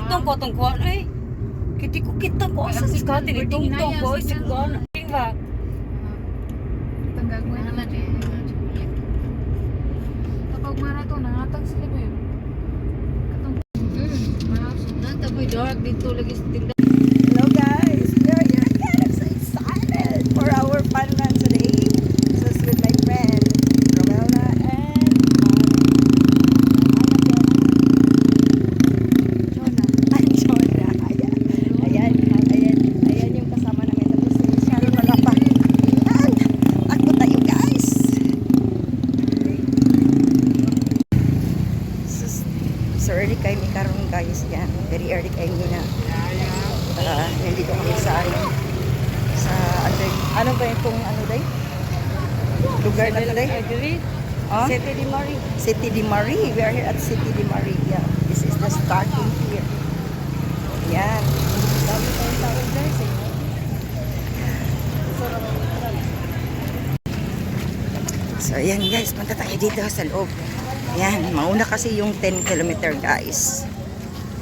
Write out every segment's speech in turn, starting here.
tungtong ko tong kuan ay. Kiti ko kita ko asa si kati ni tungtong ko si kuan. Ba? Tanggag mo naman eh. Kapag marathon, nangatang sila ba yun? Marathon. Taboy dark dito lagi sa tindahan. Hello guys, we are here again. I'm so excited for our fun run today. This is with my friend Romelna and Jonah. Ayan yung kasama namin. Tapos si Sharon wala pa. Ayan, takbo tayo guys. So early kayo ni karon guys. Yan, very early kayo na. Nandito kami sa ano ba itong ano day? Lugar na day? City de Marie. City de Marie. We are here at City de Marie. Yeah. This is the starting here. Yan. Dami tayong tao guys. So ayan guys, punta tayo dito sa loob. Ayan, mauna kasi yung 10 kilometer guys.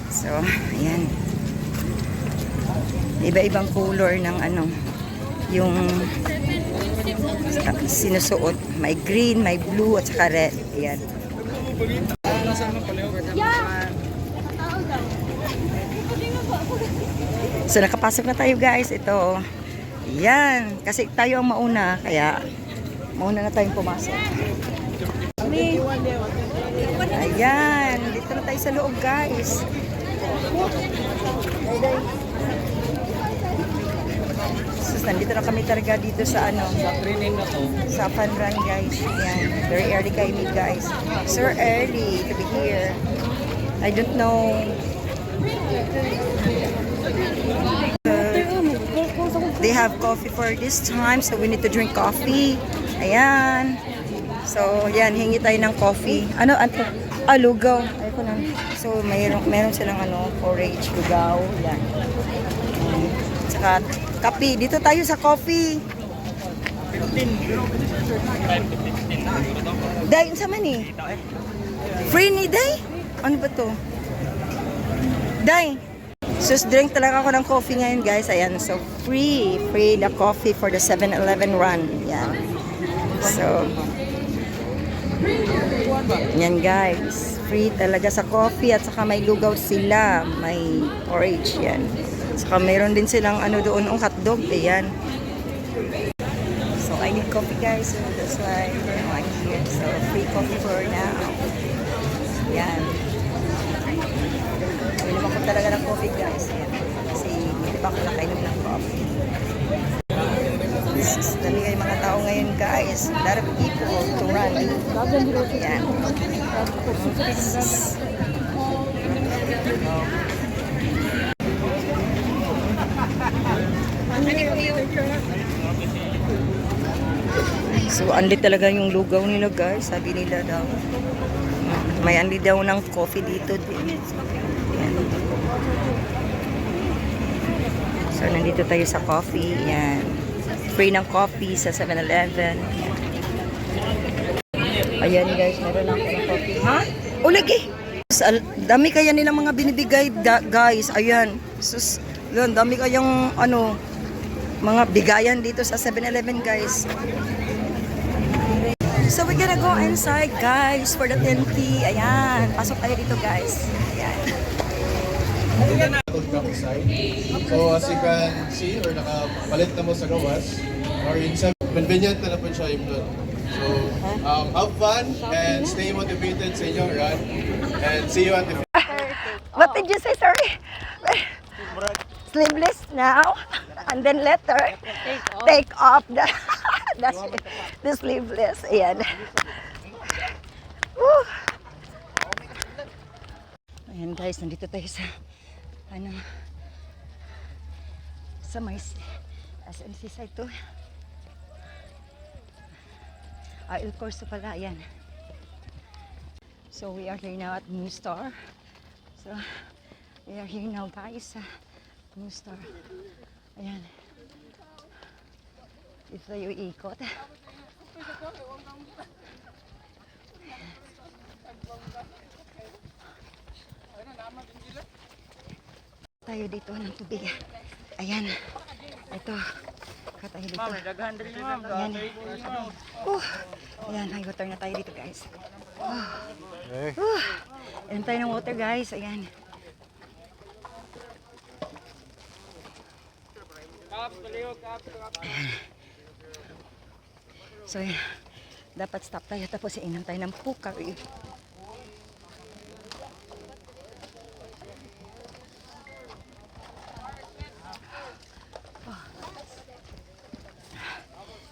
So, ayan. Iba-ibang color ng ano, yung sinusuot. May green, may blue, at saka red. Ayan. So, nakapasok na tayo guys. Ito. Ayan. Kasi tayo ang mauna. Kaya, mauna na tayong pumasok. Ayan. Dito na tayo sa loob guys. So, nandito na kami talaga dito sa ano, sa fun run guys. Ayan. Very early kami guys. So early to be here. I don't know. They have coffee for this time, so we need to drink coffee. Ayan. So, yan, hingi tayo ng coffee. Ano? Lugaw. Ay ko na. So, meron silang ano, porridge, lugaw. Yan. Tsaka, kape. Dito tayo sa coffee. 15. Day, sa man eh. Free ni Day? Ano ba to? Day. So, drink talaga ako ng coffee ngayon, guys. Ayan. So, free. Free the coffee for the 7-Eleven run. Yan. So, yan guys, free talaga sa coffee at saka may lugaw sila, may porridge yan. Saka mayroon din silang ano doon, hotdog, ayan. So I need coffee guys, so that's why I'm here. So free coffee for now. Yan. Inom ako talaga ng coffee guys, yan. Kasi hindi pa ako nakainom ng coffee. Dami kayo mga tao ngayon guys. A lot of people to run. Yan. So, anli talaga yung lugaw nila guys. Sabi nila daw. May anli daw ng coffee dito din. Yan. So, nandito tayo sa coffee. Yan. Free ng coffee sa 7-Eleven. Ayan guys, meron ako ng coffee. Ha? O lagi! Dami kaya nilang mga binibigay guys. Ayan. Sus, yun, dami kayang ano, mga bigayan dito sa 7-Eleven guys. So we're gonna go inside guys for the 10T. Ayan. Pasok tayo dito guys. Ayan. So as you can see, or nakapalit na mo sa gawas, or inside, convenient na po siya yung doon. So have fun and stay motivated sa inyong run and see you at the What did you say, sorry? Sleeveless now, and then later, take off the sleeveless. Ayan. Woo. Ayan guys, nandito tayo sa ano, sa may SNC site to. El Corso pala, ayan. So we are here now at New Star. So we are here now guys sa New Star. Ayan. Dito tayo iikot. tayo dito ng tubig. Ayan. Ito. Kuha tayo dito. Ayan. Ayan, high water na tayo dito guys. Ayan tayo ng water guys. Ayan. So, ayan. Dapat stop tayo tapos inom tayo ng Pocari.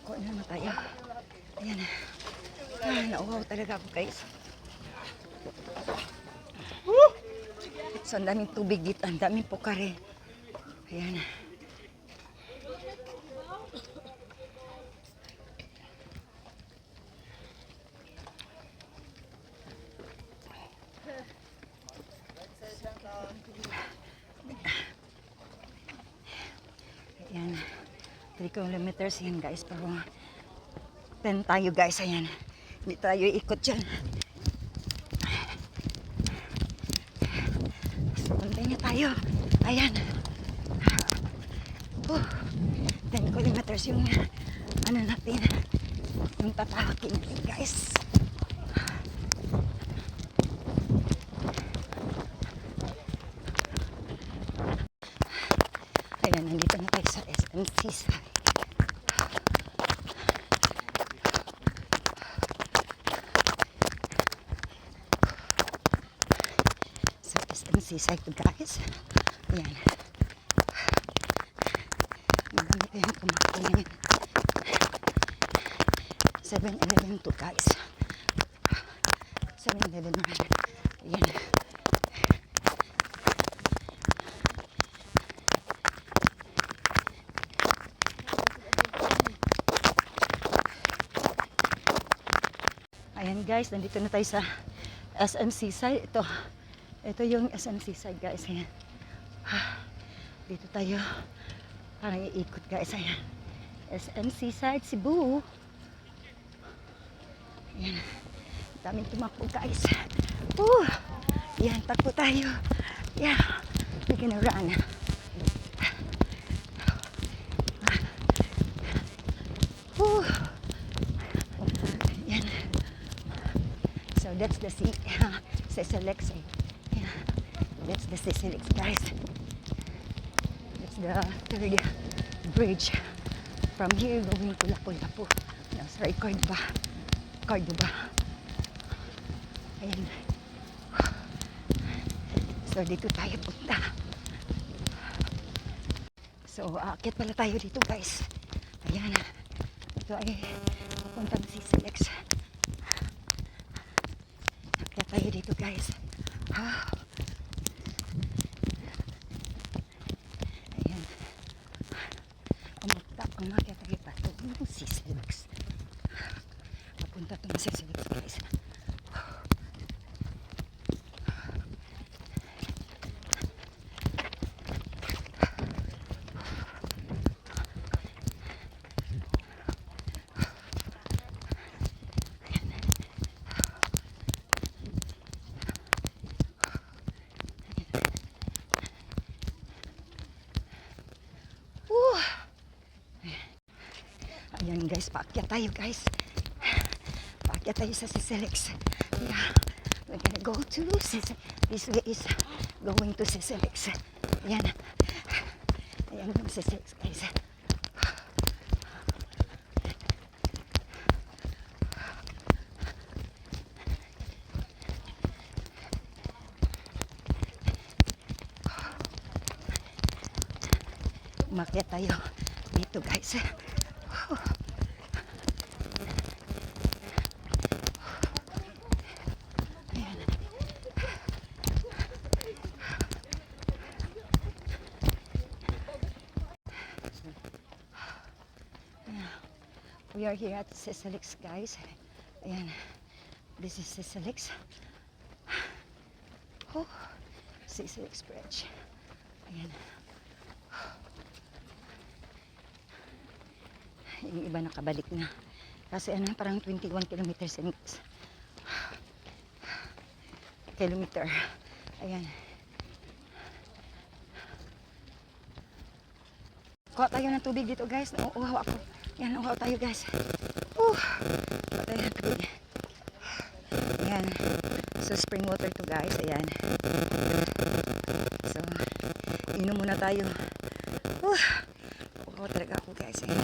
Kuha na naman tayo. Ayan. Nauhaw talaga ako guys. So, ang daming tubig dito. Ang daming Pocari. Ayan. Ayan. 3 kilometers yan guys. Pero 10 tayo guys. Ayan. Hindi tayo ikot dyan. Pantay na tayo. Ayan. 10 kilometers yung ano natin. Yung tatahakin guys. Ayan, nandito na tayo sa SMC side. Sa SMC side to guys. Ayan. Maganda kayong kumakot ngayon. 7-Eleven to guys. 7-Eleven na. Ayan. Ayan guys, nandito na tayo sa SMC side. Ito yung SMC side guys. Ayan. Dito tayo. Parang iikot guys. Ayan. SMC side Cebu. Ayan. Daming tumakbo guys. Ayan, takbo tayo. Yeah. We're gonna run. Ayan. So that's the Siselex. Yeah. That's the Siselex guys. That's the third bridge from here going to Lapu-Lapu. No, sorry, Córdoba. Ayan. So dito tayo punta. So aakyat pala tayo dito guys. Ayan. Ito ay papunta na Siselex. Aakyat tayo dito guys. Ayan. Umakyat tayo pa. Ito yung Siselex. Papunta ito na Siselex guys. Ayan guys, paakyat tayo guys. Paakyat tayo sa Siselex. Yeah, we're gonna go to Siselex. This way is going to Siselex. Ayan. Ayan yung Siselex guys. Umakyat tayo dito guys. We are here at Siselex guys. Ayan. This is Siselex. Siselex Bridge. Ayan. Yung iba nakabalik na. Kasi ano, parang 21 kilometers in kilometer. Ayan. Kuha tayo ng tubig dito guys. Uhaw ako. Yan, uhaw tayo guys. Kuha tayo ng tubig. Ayan. So, spring water to guys. Ayan. So, inom muna tayo. Uhaw talaga ako guys. Ayan.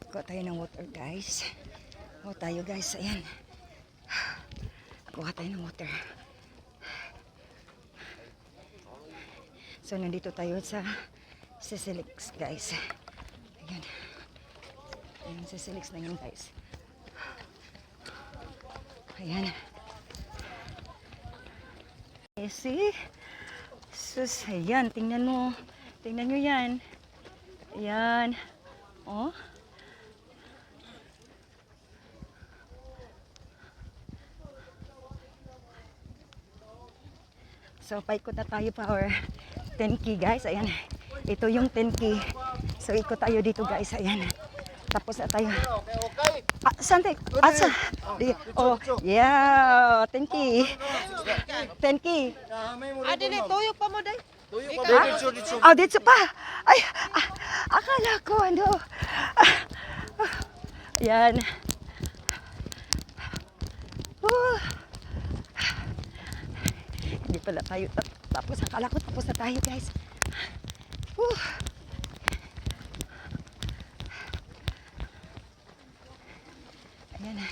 Kuha tayo ng water guys. Kuha tayo guys. Ayan. Kuha tayo ng water. So, nandito tayo sa Sisilix guys. Ayan. Ayan, Sisilix na yun guys. Ayan. See? Sus, ayan. Tingnan mo. Tingnan nyo yan. Ayan. Oh. So, paikot na tayo pa or 10K guys. Ayan. Ito yung 10K. So, ikot tayo dito guys. Ayan. Tapos na tayo. Saan tayo? Sa? Oh, yeah. 10K. 10K. Dili, tuyo pa mo, day. Oh, dito pa. Ay, akala ko ano. Ayan. Hindi pala tayo tapos. Akala ko tapos na tayo guys. Ayan.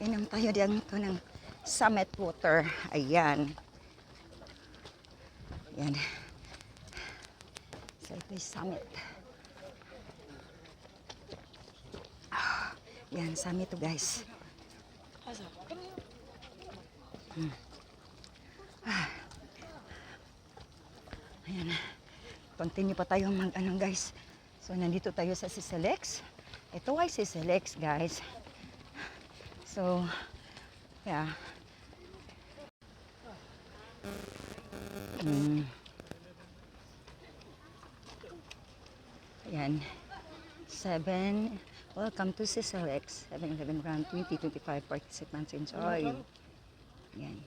Inom tayo dito ng Summit Water. Ayan. Ayan. So, ito yung Summit. Yan, Summit to guys. Ayan. Continue pa tayo mag-ano guys. So, nandito tayo sa Sisilix. Ito ay Sisilix guys. So, yeah. Ayan. 7. Welcome to Sisilix. 7-11 round 2025 participants enjoy. Ayan.